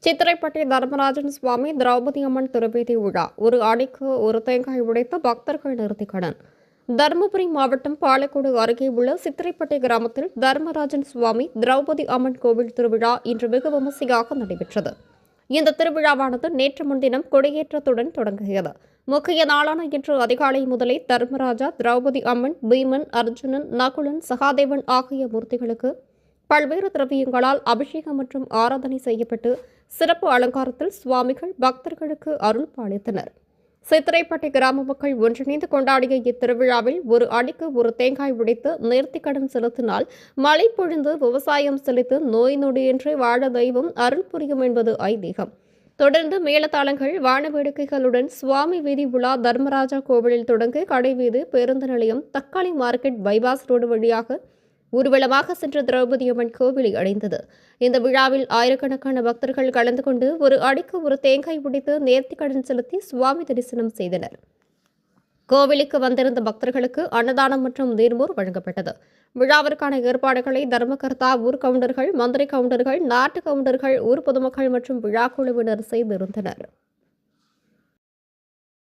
சித்திரைப்பட்டி தர்மராஜன் சுவாமி திரௌபதி அம்மன் திருப்பதி விழா ஒரு அடிக்கு ஒரு தேங்காய் உடைத்த பக்தர்கள் நிறுத்திக்கடன். தருமபுரி மாவட்டம் பாலக்கோடு அருகே உள்ள சித்திரைப்பட்டி கிராமத்தில் தர்மராஜன் சுவாமி திரௌபதி அம்மன் கோவில் திருவிழா இன்று வெகு விமர்சையாக நடைபெற்றது. இந்த திருவிழாவானது நேற்று முன்தினம் கொடியேற்றத்துடன் தொடங்கியது. முக்கிய நாளான இன்று அதிகாலை முதலே தர்மராஜா, திரௌபதி அம்மன், பீமன், அர்ஜுனன், நகுலன், சகாதேவன் ஆகிய மூர்த்திகளுக்கு பல்வேறு திரவியங்களால் அபிஷேகம் மற்றும் ஆராதனை செய்யப்பட்டு சிறப்பு அலங்காரத்தில் சுவாமிகள் பக்தர்களுக்கு அருள் பாலித்தனர். சித்திரைப்பட்டி கிராம மக்கள் ஒன்றிணைந்து கொண்டாடிய இத்திருவிழாவில் ஒரு அடிக்கு ஒரு தேங்காய் உடைத்து நேர்த்திக்கடன் செலுத்தினால் மழை பொழிந்து விவசாயம் செழித்து நோய் நொடியின்றி வாழ தெய்வம் அருள் புரியும் என்பது ஐதீகம். தொடர்ந்து மேளதாளங்கள், வான வேடிக்கைகளுடன் சுவாமி வீதி உலா தர்மராஜா கோவிலில் தொடங்கி கடைவீதி, பேருந்து நிலையம், தக்காளி மார்க்கெட், பைபாஸ் ரோடு வழியாக ஊர்வலமாக சென்ற திரௌபதி அம்மன் கோவிலை அடைந்தது. இந்த விழாவில் ஆயிரக்கணக்கான பக்தர்கள் கலந்து கொண்டு ஒரு அடிக்கு ஒரு தேங்காய் உடைத்து நேர்த்திக்கடன் செலுத்தி சுவாமி தரிசனம் செய்தனர். கோவிலுக்கு வந்திருந்த பக்தர்களுக்கு அன்னதானம் மற்றும் நீர்மோர் வழங்கப்பட்டது. விழாவிற்கான ஏற்பாடுகளை தர்மகர்த்தா, ஊர் கவுண்டர்கள், மந்திரி கவுண்டர்கள், நாட்டு கவுண்டர்கள், ஊர் பொதுமக்கள் மற்றும் விழா குழுவினர் செய்திருந்தனர்.